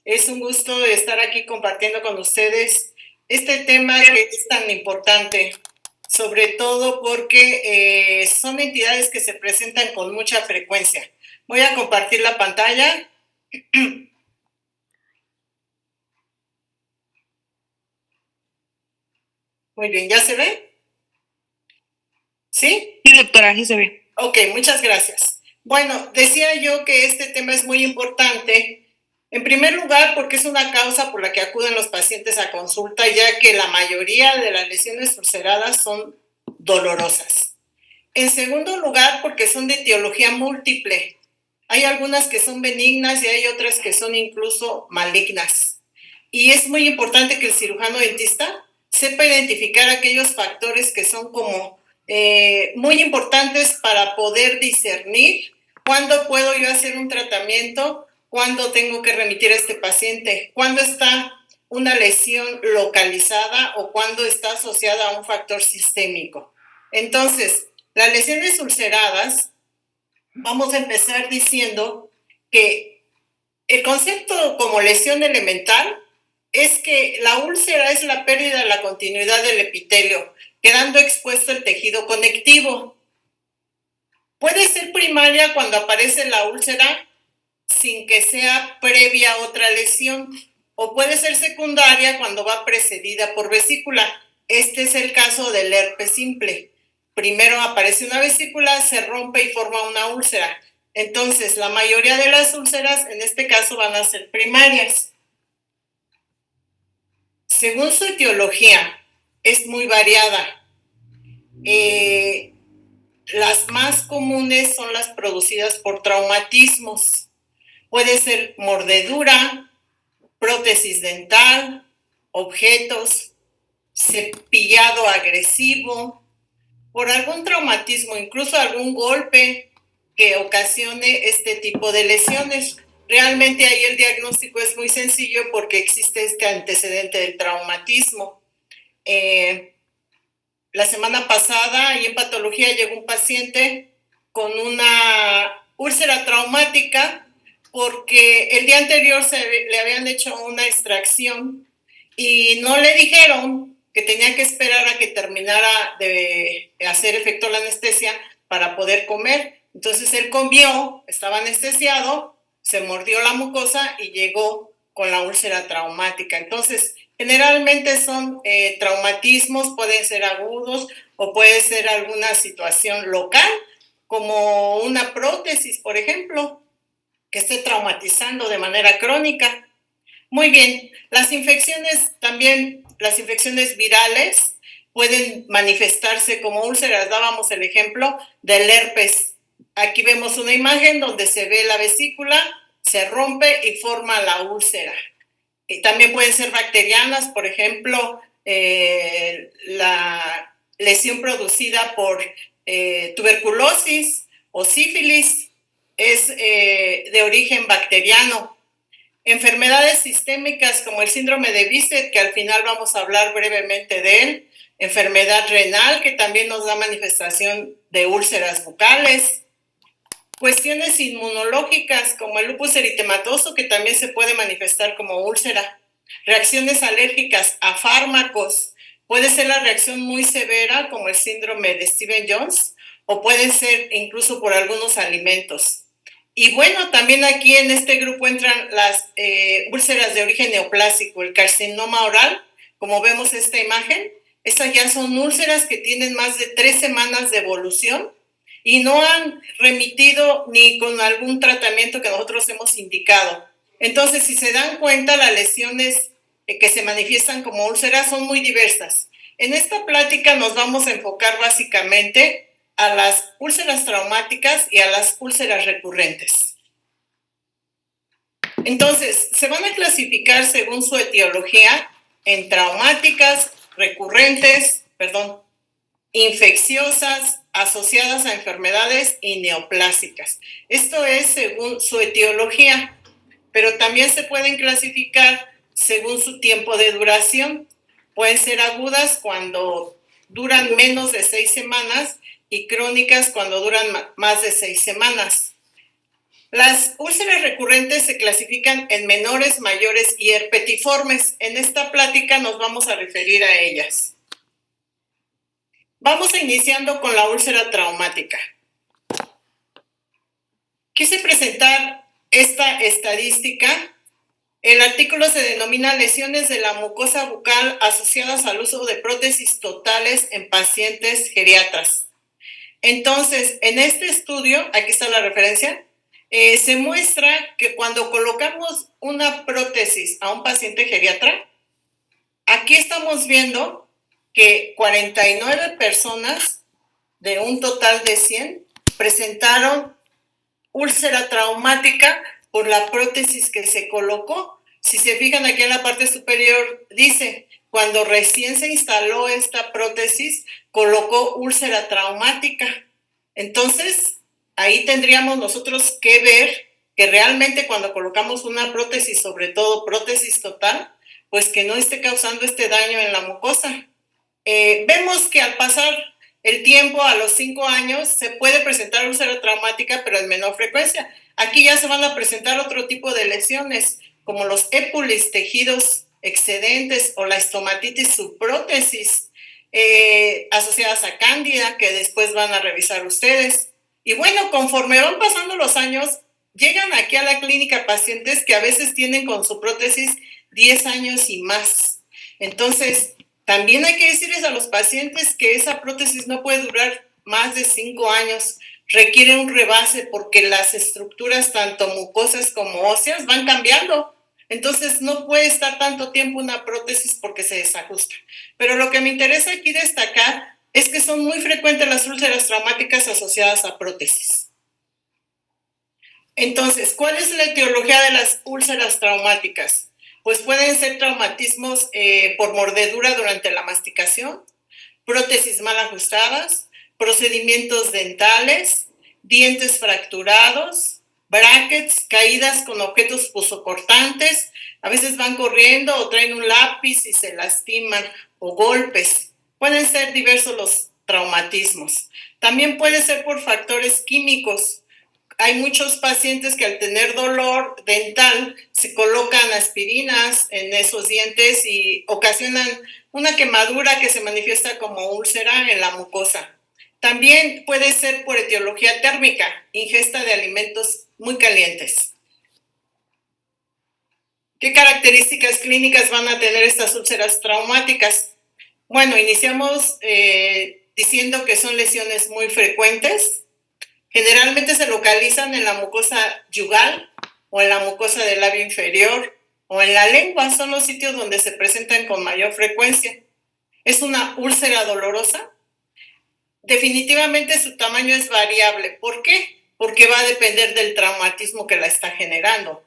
Es un gusto estar aquí compartiendo con ustedes este tema que es tan importante, sobre todo porque son entidades que se presentan con mucha frecuencia. Voy a compartir la pantalla. Muy bien, ¿ya se ve? ¿Sí? Sí, doctora, aquí se ve. Ok, muchas gracias. Bueno, decía yo que este tema es muy importante, en primer lugar, porque es una causa por la que acuden los pacientes a consulta, ya que la mayoría de las lesiones ulceradas son dolorosas. En segundo lugar, porque son de etiología múltiple. Hay algunas que son benignas y hay otras que son incluso malignas. Y es muy importante que el cirujano dentista sepa identificar aquellos factores que son como muy importantes para poder discernir cuándo puedo yo hacer un tratamiento, cuándo tengo que remitir a este paciente, cuándo está una lesión localizada o cuándo está asociada a un factor sistémico. Entonces, las lesiones ulceradas, vamos a empezar diciendo que el concepto como lesión elemental es que la úlcera es la pérdida de la continuidad del epitelio, quedando expuesto el tejido conectivo. Puede ser primaria cuando aparece la úlcera sin que sea previa a otra lesión, o puede ser secundaria cuando va precedida por vesícula. Este es el caso del herpes simple. Primero aparece una vesícula, se rompe y forma una úlcera. Entonces, la mayoría de las úlceras en este caso van a ser primarias. Según su etiología, es muy variada. Las más comunes son las producidas por traumatismos. Puede ser mordedura, prótesis dental, objetos, cepillado agresivo, por algún traumatismo, incluso algún golpe que ocasione este tipo de lesiones. Realmente ahí el diagnóstico es muy sencillo porque existe este antecedente del traumatismo. La semana pasada, ahí en patología, llegó un paciente con una úlcera traumática porque el día anterior le habían hecho una extracción y no le dijeron que tenía que esperar a que terminara de hacer efecto la anestesia para poder comer. Entonces él comió, estaba anestesiado, se mordió la mucosa y llegó con la úlcera traumática. Entonces, generalmente son traumatismos, pueden ser agudos o puede ser alguna situación local, como una prótesis, por ejemplo, que esté traumatizando de manera crónica. Muy bien, las infecciones también, las infecciones virales pueden manifestarse como úlceras. Dábamos el ejemplo del herpes. Aquí vemos una imagen donde se ve la vesícula, se rompe y forma la úlcera. Y también pueden ser bacterianas, por ejemplo, la lesión producida por tuberculosis o sífilis es de origen bacteriano. Enfermedades sistémicas como el síndrome de Bisset, que al final vamos a hablar brevemente de él, enfermedad renal, que también nos da manifestación de úlceras bucales, cuestiones inmunológicas como el lupus eritematoso, que también se puede manifestar como úlcera, reacciones alérgicas a fármacos, puede ser la reacción muy severa como el síndrome de Stevens-Jones o puede ser incluso por algunos alimentos. Y bueno, también aquí en este grupo entran las úlceras de origen neoplásico, el carcinoma oral, como vemos esta imagen. Estas ya son úlceras que tienen más de 3 semanas de evolución y no han remitido ni con algún tratamiento que nosotros hemos indicado. Entonces, si se dan cuenta, las lesiones que se manifiestan como úlceras son muy diversas. En esta plática nos vamos a enfocar básicamente a las úlceras traumáticas y a las úlceras recurrentes. Entonces, se van a clasificar según su etiología en traumáticas, recurrentes, infecciosas, asociadas a enfermedades y neoplásicas. Esto es según su etiología, pero también se pueden clasificar según su tiempo de duración. Pueden ser agudas cuando duran menos de 6 semanas y crónicas cuando duran más de 6 semanas. Las úlceras recurrentes se clasifican en menores, mayores y herpetiformes. En esta plática nos vamos a referir a ellas. Vamos iniciando con la úlcera traumática. Quise presentar esta estadística. El artículo se denomina lesiones de la mucosa bucal asociadas al uso de prótesis totales en pacientes geriatras. Entonces, en este estudio, aquí está la referencia, se muestra que cuando colocamos una prótesis a un paciente geriatra, aquí estamos viendo que 49 personas de un total de 100 presentaron úlcera traumática por la prótesis que se colocó. Si se fijan aquí en la parte superior, dice, cuando recién se instaló esta prótesis, colocó úlcera traumática. Entonces, ahí tendríamos nosotros que ver que realmente cuando colocamos una prótesis, sobre todo prótesis total, pues que no esté causando este daño en la mucosa. Vemos que al pasar el tiempo, a los 5 años, se puede presentar úlcera traumática, pero en menor frecuencia. Aquí ya se van a presentar otro tipo de lesiones, como los épulis, tejidos excedentes, o la estomatitis subprótesis, asociadas a cándida, que después van a revisar ustedes. Y bueno, conforme van pasando los años, llegan aquí a la clínica pacientes que a veces tienen con su prótesis 10 años y más. Entonces, también hay que decirles a los pacientes que esa prótesis no puede durar más de 5 años, requiere un rebase porque las estructuras, tanto mucosas como óseas, van cambiando. Entonces, no puede estar tanto tiempo una prótesis porque se desajusta. Pero lo que me interesa aquí destacar es que son muy frecuentes las úlceras traumáticas asociadas a prótesis. Entonces, ¿cuál es la etiología de las úlceras traumáticas? Pues pueden ser traumatismos por mordedura durante la masticación, prótesis mal ajustadas, procedimientos dentales, dientes fracturados, brackets, caídas con objetos punzocortantes, a veces van corriendo o traen un lápiz y se lastiman, o golpes. Pueden ser diversos los traumatismos. También puede ser por factores químicos. Hay muchos pacientes que al tener dolor dental se colocan aspirinas en esos dientes y ocasionan una quemadura que se manifiesta como úlcera en la mucosa. También puede ser por etiología térmica, ingesta de alimentos muy calientes. ¿Qué características clínicas van a tener estas úlceras traumáticas? Bueno, iniciamos diciendo que son lesiones muy frecuentes. Generalmente se localizan en la mucosa yugal o en la mucosa del labio inferior o en la lengua. Son los sitios donde se presentan con mayor frecuencia. ¿Es una úlcera dolorosa? Definitivamente su tamaño es variable. ¿Por qué? Porque va a depender del traumatismo que la está generando.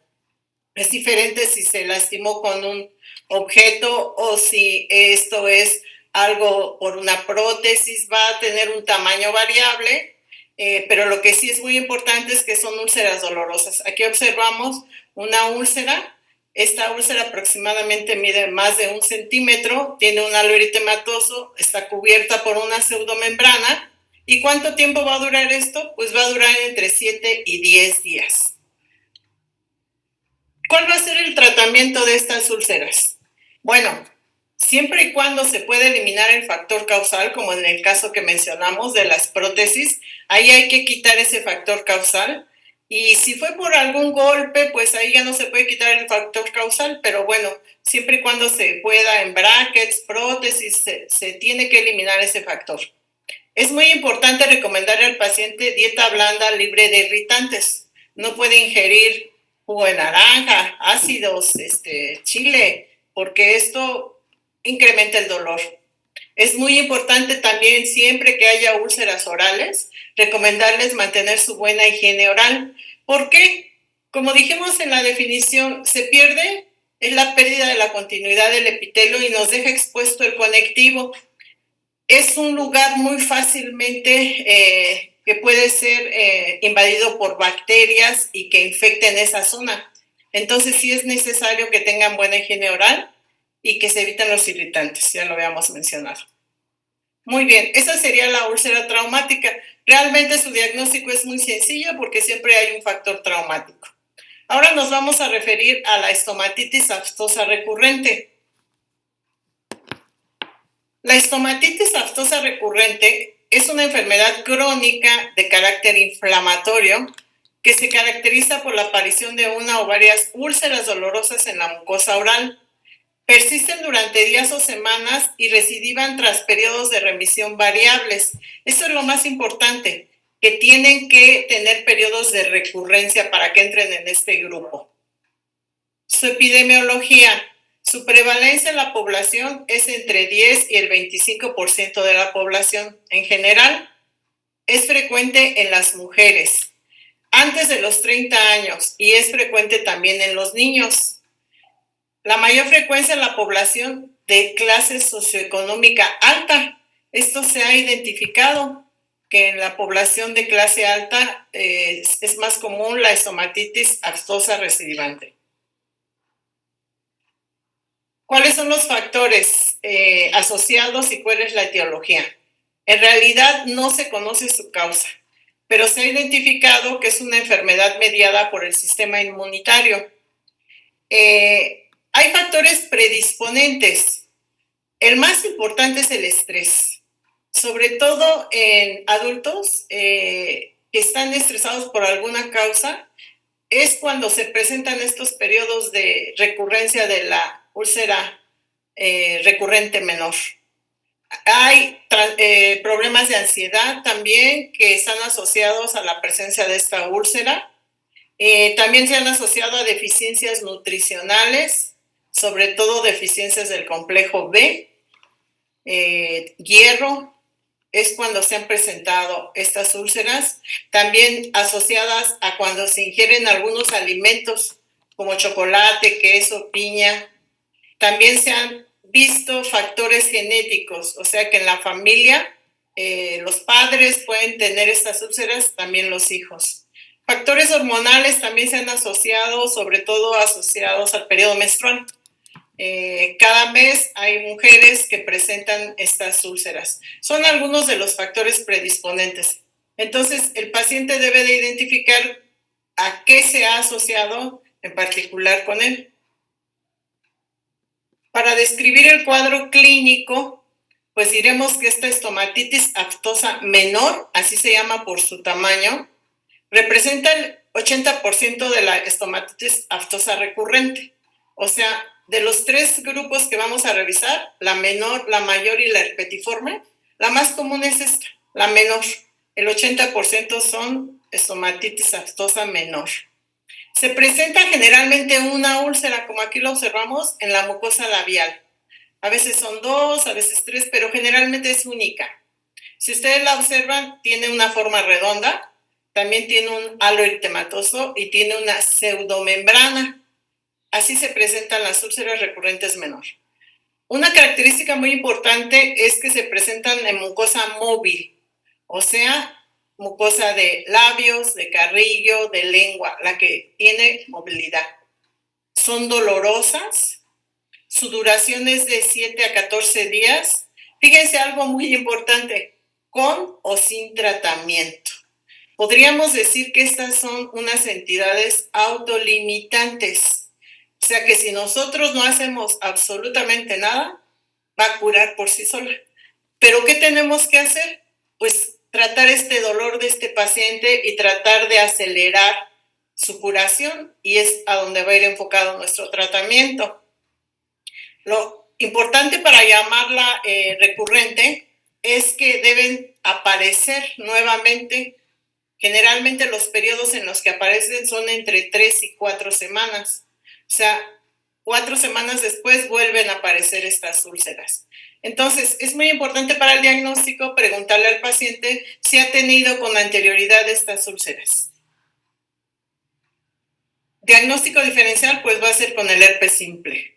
Es diferente si se lastimó con un objeto o si esto es algo por una prótesis, va a tener un tamaño variable. Pero lo que sí es muy importante es que son úlceras dolorosas. Aquí observamos una úlcera. Esta úlcera aproximadamente mide más de 1 centímetro, tiene un halo eritematoso, está cubierta por una pseudomembrana. ¿Y cuánto tiempo va a durar esto? Pues va a durar entre 7 y 10 días. ¿Cuál va a ser el tratamiento de estas úlceras? Bueno, siempre y cuando se pueda eliminar el factor causal, como en el caso que mencionamos de las prótesis, ahí hay que quitar ese factor causal. Y si fue por algún golpe, pues ahí ya no se puede quitar el factor causal, pero bueno, siempre y cuando se pueda en brackets, prótesis, se tiene que eliminar ese factor. Es muy importante recomendarle al paciente dieta blanda libre de irritantes. No puede ingerir jugo de naranja, ácidos, chile, porque esto incrementa el dolor. Es muy importante también, siempre que haya úlceras orales, recomendarles mantener su buena higiene oral. ¿Por qué? Como dijimos en la definición, se pierde, es la pérdida de la continuidad del epitelio y nos deja expuesto el conectivo. Es un lugar muy fácilmente que puede ser invadido por bacterias y que infecten esa zona. Entonces sí es necesario que tengan buena higiene oral y que se eviten los irritantes, ya lo habíamos mencionado. Muy bien, esa sería la úlcera traumática. Realmente su diagnóstico es muy sencillo porque siempre hay un factor traumático. Ahora nos vamos a referir a la estomatitis aftosa recurrente. La estomatitis aftosa recurrente es una enfermedad crónica de carácter inflamatorio que se caracteriza por la aparición de una o varias úlceras dolorosas en la mucosa oral. Persisten durante días o semanas y recidivan tras periodos de remisión variables. Eso es lo más importante, que tienen que tener periodos de recurrencia para que entren en este grupo. Su epidemiología. Su prevalencia en la población es entre 10 y el 25% de la población. En general, es frecuente en las mujeres antes de los 30 años y es frecuente también en los niños. La mayor frecuencia en la población de clase socioeconómica alta. Esto se ha identificado que en la población de clase alta es más común la estomatitis aftosa recidivante. ¿Cuáles son los factores asociados y cuál es la etiología? En realidad no se conoce su causa, pero se ha identificado que es una enfermedad mediada por el sistema inmunitario. Hay factores predisponentes. El más importante es el estrés, sobre todo en adultos que están estresados por alguna causa. Es cuando se presentan estos periodos de recurrencia de la úlcera recurrente menor. Hay problemas de ansiedad también que están asociados a la presencia de esta úlcera. También se han asociado a deficiencias nutricionales, sobre todo deficiencias del complejo B, hierro, es cuando se han presentado estas úlceras, también asociadas a cuando se ingieren algunos alimentos como chocolate, queso, piña. También se han visto factores genéticos, o sea que en la familia los padres pueden tener estas úlceras, también los hijos. Factores hormonales también se han asociado, sobre todo asociados al periodo menstrual. Cada mes hay mujeres que presentan estas úlceras. Son algunos de los factores predisponentes. Entonces, el paciente debe de identificar a qué se ha asociado en particular con él. Para describir el cuadro clínico, pues diremos que esta estomatitis aftosa menor, así se llama por su tamaño, representa el 80% de la estomatitis aftosa recurrente. O sea, de los tres grupos que vamos a revisar, la menor, la mayor y la herpetiforme, la más común es esta, la menor. El 80% son estomatitis aftosa menor. Se presenta generalmente una úlcera, como aquí lo observamos, en la mucosa labial. A veces son 2, a veces 3, pero generalmente es única. Si ustedes la observan, tiene una forma redonda, también tiene un halo eritematoso y tiene una pseudomembrana. Así se presentan las úlceras recurrentes menor. Una característica muy importante es que se presentan en mucosa móvil, o sea, mucosa de labios, de carrillo, de lengua, la que tiene movilidad. Son dolorosas, su duración es de 7 a 14 días. Fíjense algo muy importante, con o sin tratamiento. Podríamos decir que estas son unas entidades autolimitantes. O sea que si nosotros no hacemos absolutamente nada, va a curar por sí sola. ¿Pero qué tenemos que hacer? Pues tratar este dolor de este paciente y tratar de acelerar su curación, y es a donde va a ir enfocado nuestro tratamiento. Lo importante para llamarla recurrente es que deben aparecer nuevamente. Generalmente los periodos en los que aparecen son entre 3 y 4 semanas. O sea, 4 semanas después vuelven a aparecer estas úlceras. Entonces, es muy importante para el diagnóstico preguntarle al paciente si ha tenido con anterioridad estas úlceras. Diagnóstico diferencial, pues va a ser con el herpes simple.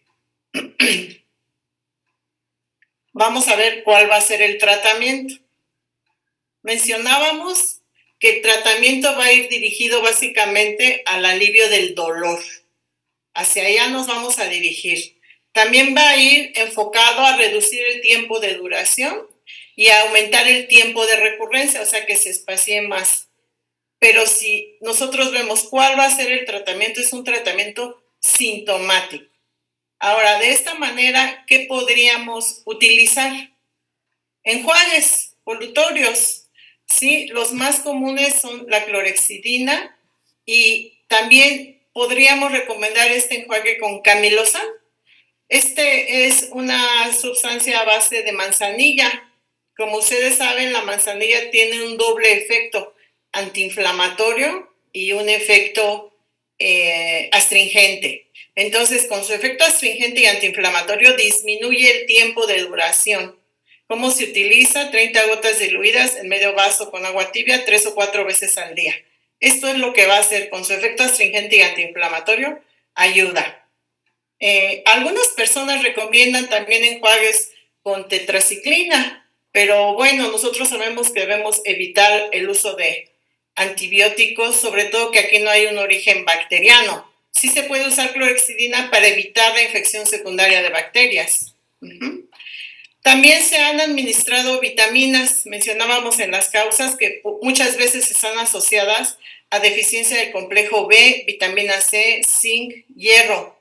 Vamos a ver cuál va a ser el tratamiento. Mencionábamos que el tratamiento va a ir dirigido básicamente al alivio del dolor. Hacia allá nos vamos a dirigir. También va a ir enfocado a reducir el tiempo de duración y aumentar el tiempo de recurrencia, o sea, que se espacie más. Pero si nosotros vemos cuál va a ser el tratamiento, es un tratamiento sintomático. Ahora, de esta manera, ¿qué podríamos utilizar? Enjuagues polutorios, ¿sí? Los más comunes son la clorhexidina y también podríamos recomendar este enjuague con Camilosal. Este es una sustancia a base de manzanilla. Como ustedes saben, la manzanilla tiene un doble efecto antiinflamatorio y un efecto astringente. Entonces, con su efecto astringente y antiinflamatorio disminuye el tiempo de duración. ¿Cómo se utiliza? 30 gotas diluidas en medio vaso con agua tibia 3 o 4 veces al día. Esto es lo que va a hacer con su efecto astringente y antiinflamatorio, ayuda. Algunas personas recomiendan también enjuagues con tetraciclina, pero bueno, nosotros sabemos que debemos evitar el uso de antibióticos, sobre todo que aquí no hay un origen bacteriano. Sí se puede usar clorhexidina para evitar la infección secundaria de bacterias. También se han administrado vitaminas, mencionábamos en las causas que muchas veces están asociadas a deficiencia del complejo B, vitamina C, zinc, hierro.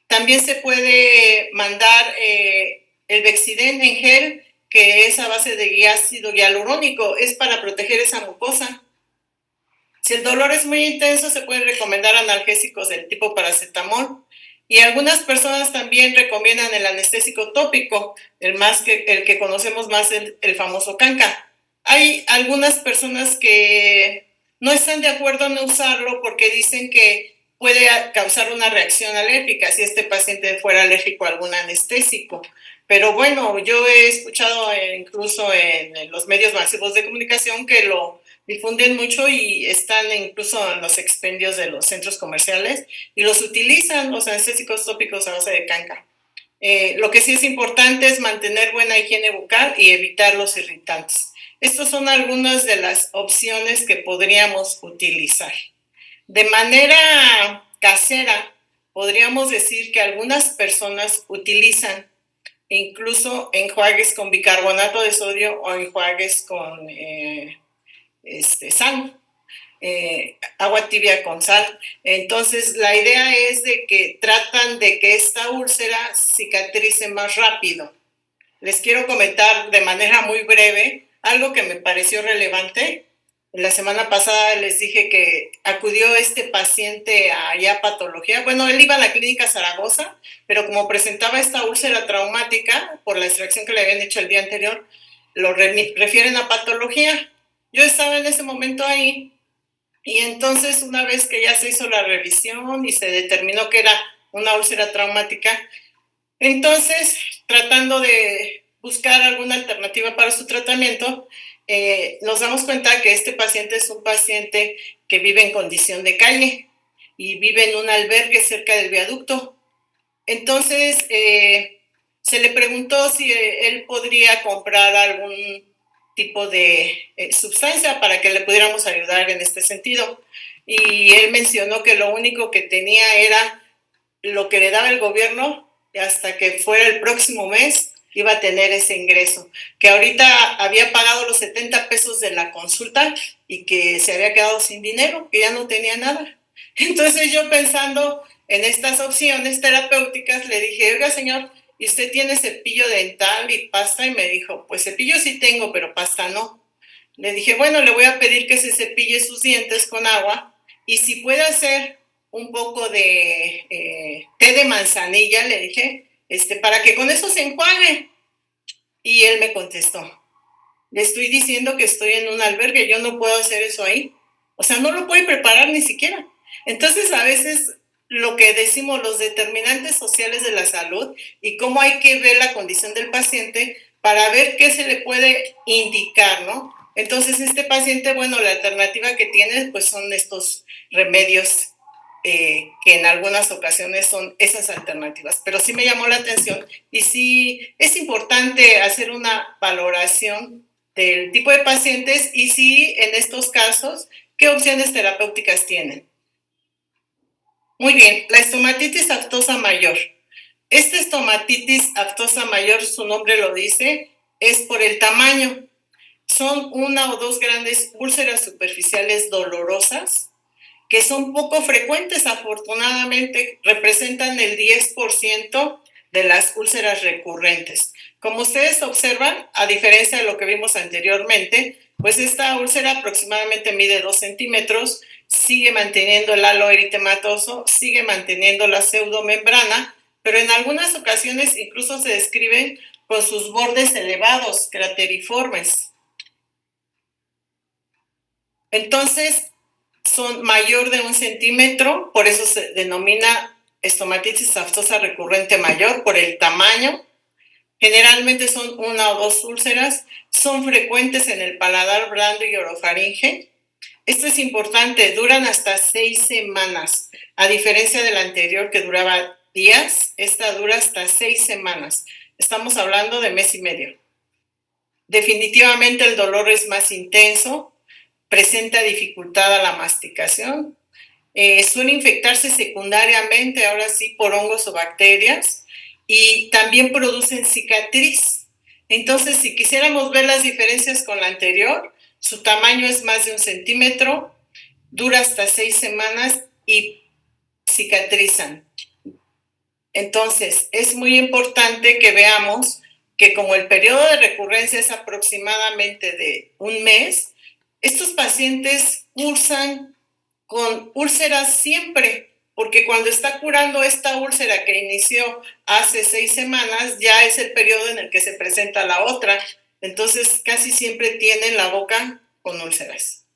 También se puede mandar el Bexidén en gel, que es a base de ácido hialurónico, es para proteger esa mucosa. Si el dolor es muy intenso, se pueden recomendar analgésicos del tipo paracetamol. Y algunas personas también recomiendan el anestésico tópico, el que conocemos más, el famoso canca. Hay algunas personas que no están de acuerdo en usarlo porque dicen que puede causar una reacción alérgica si este paciente fuera alérgico a algún anestésico. Pero bueno, yo he escuchado incluso en los medios masivos de comunicación que lo difunden mucho y están incluso en los expendios de los centros comerciales y los utilizan los anestésicos tópicos a base de canca. Lo que sí es importante es mantener buena higiene bucal y evitar los irritantes. Estas son algunas de las opciones que podríamos utilizar. De manera casera, podríamos decir que algunas personas utilizan incluso enjuagues con bicarbonato de sodio o enjuagues con sal, agua tibia con sal. Entonces, la idea es de que tratan de que esta úlcera cicatrice más rápido. Les quiero comentar de manera muy breve algo que me pareció relevante. La semana pasada les dije que acudió este paciente allá a patología. Bueno, él iba a la clínica Zaragoza, pero como presentaba esta úlcera traumática por la extracción que le habían hecho el día anterior, lo refieren a patología. Yo estaba en ese momento ahí y entonces una vez que ya se hizo la revisión y se determinó que era una úlcera traumática, entonces tratando de buscar alguna alternativa para su tratamiento, nos damos cuenta que este paciente es un paciente que vive en condición de calle y vive en un albergue cerca del viaducto. Entonces, se le preguntó si él podría comprar algún tipo de sustancia para que le pudiéramos ayudar en este sentido. Y él mencionó que lo único que tenía era lo que le daba el gobierno y hasta que fuera el próximo mes iba a tener ese ingreso, que ahorita había pagado los 70 pesos de la consulta y que se había quedado sin dinero, que ya no tenía nada. Entonces yo pensando en estas opciones terapéuticas le dije, oiga señor, ¿y usted tiene cepillo dental y pasta? Y me dijo, pues cepillo sí tengo, pero pasta no. Le dije, bueno, le voy a pedir que se cepille sus dientes con agua y si puede hacer un poco de té de manzanilla, le dije, para que con eso se enjuague. Y él me contestó, le estoy diciendo que estoy en un albergue, yo no puedo hacer eso ahí. O sea, no lo puede preparar ni siquiera. Entonces, a veces lo que decimos, los determinantes sociales de la salud y cómo hay que ver la condición del paciente para ver qué se le puede indicar, ¿no? Entonces, este paciente, bueno, la alternativa que tiene, pues son estos remedios que en algunas ocasiones son esas alternativas. Pero sí me llamó la atención y sí es importante hacer una valoración del tipo de pacientes y sí, en estos casos, qué opciones terapéuticas tienen. Muy bien, la estomatitis aftosa mayor. Esta estomatitis aftosa mayor, su nombre lo dice, es por el tamaño. Son una o dos grandes úlceras superficiales dolorosas que son poco frecuentes, afortunadamente, representan el 10% de las úlceras recurrentes. Como ustedes observan, a diferencia de lo que vimos anteriormente, pues esta úlcera aproximadamente mide 2 centímetros, sigue manteniendo el halo eritematoso, sigue manteniendo la pseudomembrana, pero en algunas ocasiones incluso se describen con sus bordes elevados, crateriformes. Entonces, son mayor de 1 centímetro, por eso se denomina estomatitis aftosa recurrente mayor, por el tamaño. Generalmente son una o dos úlceras, son frecuentes en el paladar blando y orofaringe. Esto es importante, duran hasta 6 semanas, a diferencia de la anterior que duraba días, esta dura hasta 6 semanas. Estamos hablando de mes y medio. Definitivamente el dolor es más intenso, presenta dificultad a la masticación, suele infectarse secundariamente, ahora sí, por hongos o bacterias, y también producen cicatriz. Entonces, si quisiéramos ver las diferencias con la anterior, su tamaño es más de 1 centímetro, dura hasta 6 semanas y cicatrizan. Entonces, es muy importante que veamos que como el periodo de recurrencia es aproximadamente de un mes, estos pacientes cursan con úlceras siempre, porque cuando está curando esta úlcera que inició hace 6 semanas, ya es el periodo en el que se presenta la otra. Entonces, casi siempre tienen la boca con úlceras.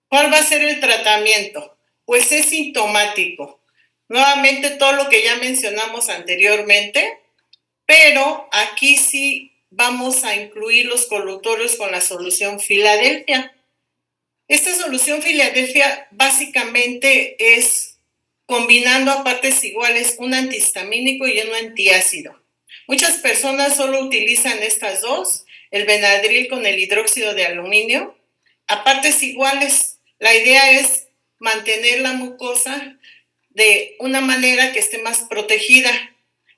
¿Cuál va a ser el tratamiento? Pues es sintomático. Nuevamente, todo lo que ya mencionamos anteriormente, pero aquí sí vamos a incluir los colutorios con la solución Filadelfia. Esta solución Filadelfia básicamente es combinando a partes iguales un antihistamínico y un antiácido. Muchas personas solo utilizan estas dos, el Benadryl con el hidróxido de aluminio, a partes iguales. La idea es mantener la mucosa de una manera que esté más protegida.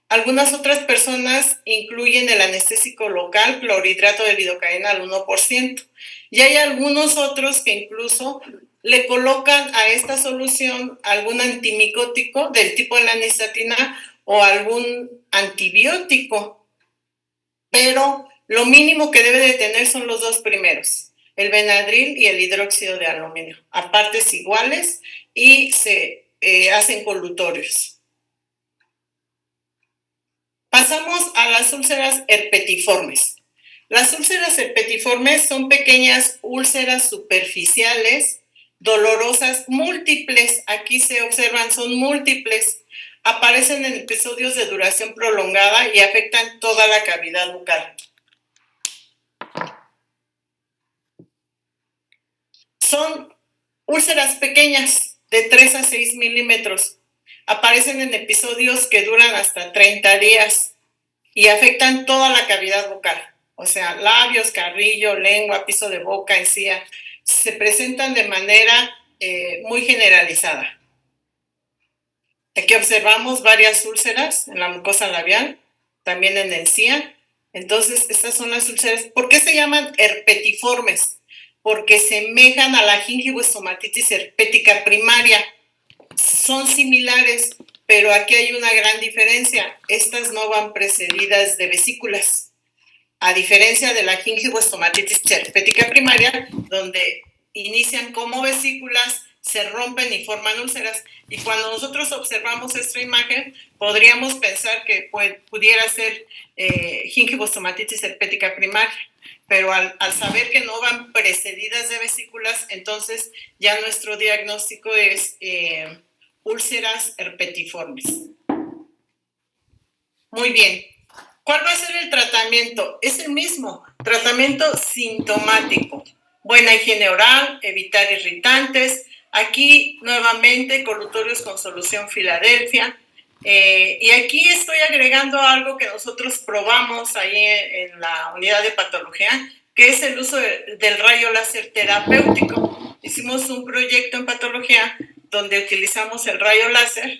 Algunas otras personas incluyen el anestésico local, clorhidrato de lidocaína al 1%. Y hay algunos otros que incluso le colocan a esta solución algún antimicótico del tipo de la nistatina o algún antibiótico. Pero lo mínimo que debe de tener son los dos primeros, el Benadryl y el hidróxido de aluminio, a partes iguales, y se hacen colutorios. Pasamos a las úlceras herpetiformes. Las úlceras herpetiformes son pequeñas úlceras superficiales, dolorosas, múltiples. Aquí se observan, son múltiples. Aparecen en episodios de duración prolongada y afectan toda la cavidad bucal. Son úlceras pequeñas, de 3 a 6 milímetros. Aparecen en episodios que duran hasta 30 días y afectan toda la cavidad bucal. O sea, labios, carrillo, lengua, piso de boca, encía. Se presentan de manera muy generalizada. Aquí observamos varias úlceras en la mucosa labial, también en encía. Entonces, estas son las úlceras. ¿Por qué se llaman herpetiformes? Porque semejan a la gingivoestomatitis herpética primaria. Son similares, pero aquí hay una gran diferencia. Estas no van precedidas de vesículas. A diferencia de la gingivoestomatitis herpética primaria, donde inician como vesículas, se rompen y forman úlceras. Y cuando nosotros observamos esta imagen, podríamos pensar que pudiera ser gingivoestomatitis herpética primaria. Pero al saber que no van precedidas de vesículas, entonces ya nuestro diagnóstico es úlceras herpetiformes. Muy bien. ¿Cuál va a ser el tratamiento? Es el mismo, tratamiento sintomático. Buena higiene oral, evitar irritantes. Aquí nuevamente colutorios con solución Filadelfia. Y aquí estoy agregando algo que nosotros probamos ahí en la unidad de patología, que es el uso del rayo láser terapéutico. Hicimos un proyecto en patología donde utilizamos el rayo láser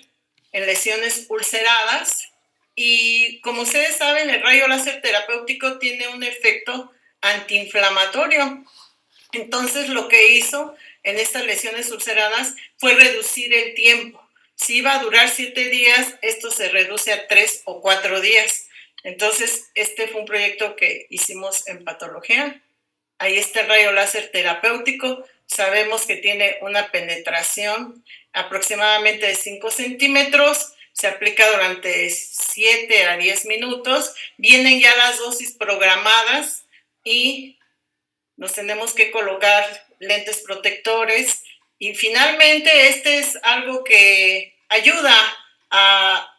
en lesiones ulceradas Y como ustedes saben, el rayo láser terapéutico tiene un efecto antiinflamatorio. Entonces, lo que hizo en estas lesiones ulceradas fue reducir el tiempo. Si iba a durar 7 días, esto se reduce a 3 o 4 días. Entonces, este fue un proyecto que hicimos en patología. Ahí está el rayo láser terapéutico. Sabemos que tiene una penetración aproximadamente de 5 centímetros. Se aplica durante 7 a 10 minutos. Vienen ya las dosis programadas y nos tenemos que colocar lentes protectores. Y finalmente, este es algo que ayuda a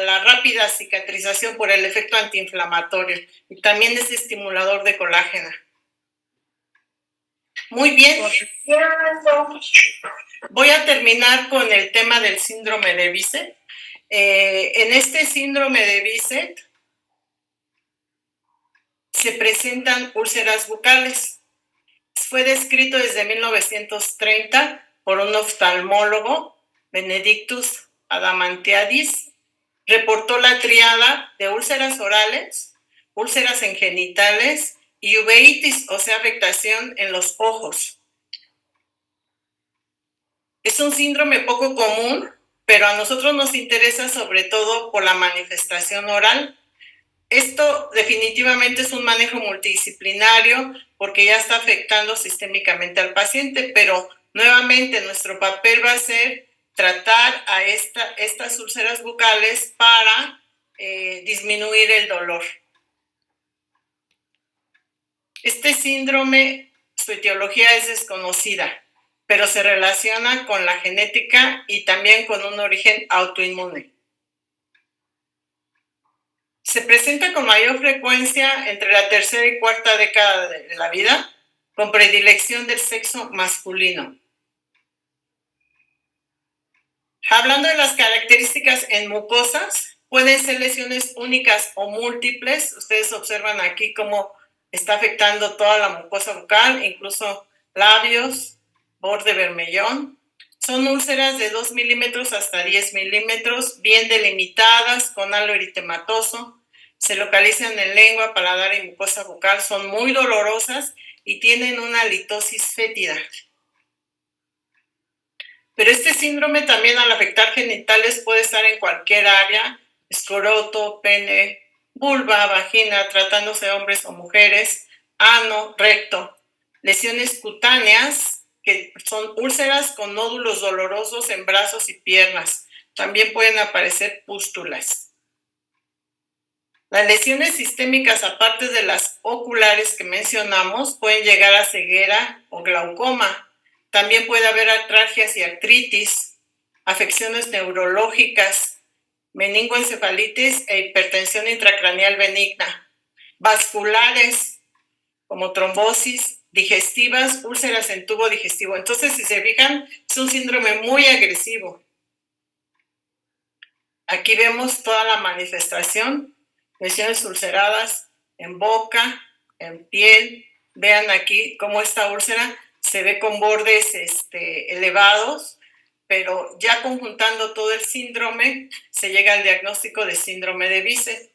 la rápida cicatrización por el efecto antiinflamatorio. Y también es estimulador de colágeno. Muy bien. Voy a terminar con el tema del síndrome de Bisset. En este síndrome de Bisset se presentan úlceras bucales. Fue descrito desde 1930 por un oftalmólogo, Benedictus Adamantiadis. Reportó la tríada de úlceras orales, úlceras en genitales y uveitis, o sea, afectación en los ojos. Es un síndrome poco común, pero a nosotros nos interesa sobre todo por la manifestación oral. Esto definitivamente es un manejo multidisciplinario porque ya está afectando sistémicamente al paciente, pero nuevamente nuestro papel va a ser tratar a estas úlceras bucales para disminuir el dolor. Este síndrome, su etiología es desconocida, pero se relaciona con la genética y también con un origen autoinmune. Se presenta con mayor frecuencia entre la tercera y cuarta década de la vida, con predilección del sexo masculino. Hablando de las características en mucosas, pueden ser lesiones únicas o múltiples. Ustedes observan aquí cómo está afectando toda la mucosa bucal, incluso labios, borde bermellón. Son úlceras de 2 milímetros hasta 10 milímetros, bien delimitadas, con halo eritematoso. Se localizan en lengua, paladar y mucosa bucal. Son muy dolorosas y tienen una litosis fétida. Pero este síndrome también, al afectar genitales, puede estar en cualquier área: escroto, pene, vulva, vagina, tratándose de hombres o mujeres, ano, recto. Lesiones cutáneas, que son úlceras con nódulos dolorosos en brazos y piernas. También pueden aparecer pústulas. Las lesiones sistémicas, aparte de las oculares que mencionamos, pueden llegar a ceguera o glaucoma. También puede haber artralgias y artritis, afecciones neurológicas, meningoencefalitis e hipertensión intracraneal benigna, vasculares como trombosis, digestivas, úlceras en tubo digestivo. Entonces, si se fijan, es un síndrome muy agresivo. Aquí vemos toda la manifestación: lesiones ulceradas en boca, en piel. Vean aquí cómo esta úlcera se ve con bordes elevados, pero ya conjuntando todo el síndrome, se llega al diagnóstico de síndrome de Bisset.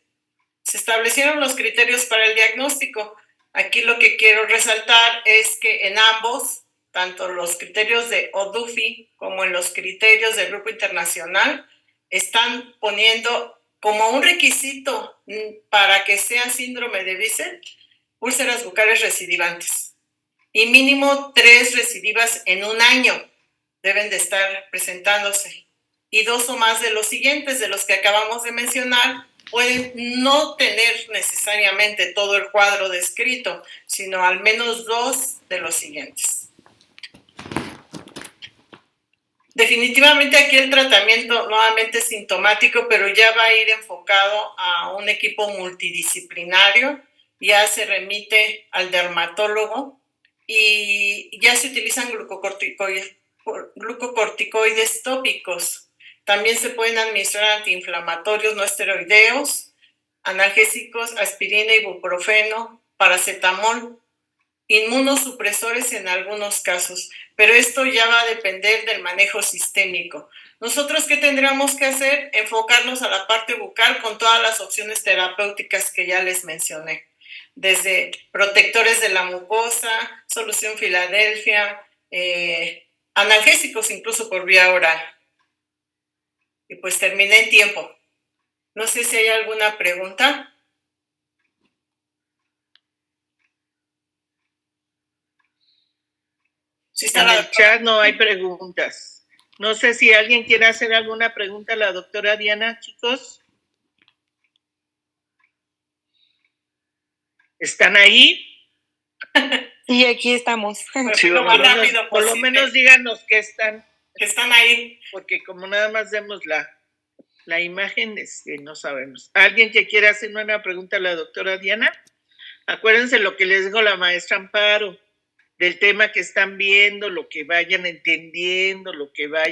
Se establecieron los criterios para el diagnóstico. Aquí lo que quiero resaltar es que en ambos, tanto los criterios de ODUFI como en los criterios del Grupo Internacional, están poniendo como un requisito para que sea síndrome de Bisset úlceras bucales recidivantes. Y mínimo 3 recidivas en un año deben de estar presentándose. Y 2 o más de los siguientes, de los que acabamos de mencionar, pueden no tener necesariamente todo el cuadro descrito, sino al menos 2 de los siguientes. Definitivamente aquí el tratamiento nuevamente es sintomático, pero ya va a ir enfocado a un equipo multidisciplinario. Ya se remite al dermatólogo y ya se utilizan glucocorticoides tópicos. También se pueden administrar antiinflamatorios no esteroideos, analgésicos, aspirina, ibuprofeno, paracetamol. inmunosupresores en algunos casos, pero esto ya va a depender del manejo sistémico. ¿Nosotros qué tendríamos que hacer? Enfocarnos a la parte bucal con todas las opciones terapéuticas que ya les mencioné, desde protectores de la mucosa, solución Filadelfia, analgésicos incluso por vía oral. Y pues terminé en tiempo. No sé si hay alguna pregunta. Sí, en el chat no hay preguntas. No sé si alguien quiere hacer alguna pregunta a la doctora Diana, chicos. ¿Están ahí? Sí, aquí estamos. Sí, por lo menos díganos que están ahí. Porque como nada más vemos la imagen, no sabemos. ¿Alguien que quiera hacer una pregunta a la doctora Diana? Acuérdense lo que les dijo la maestra Amparo, del tema que están viendo, lo que vayan entendiendo, lo que vayan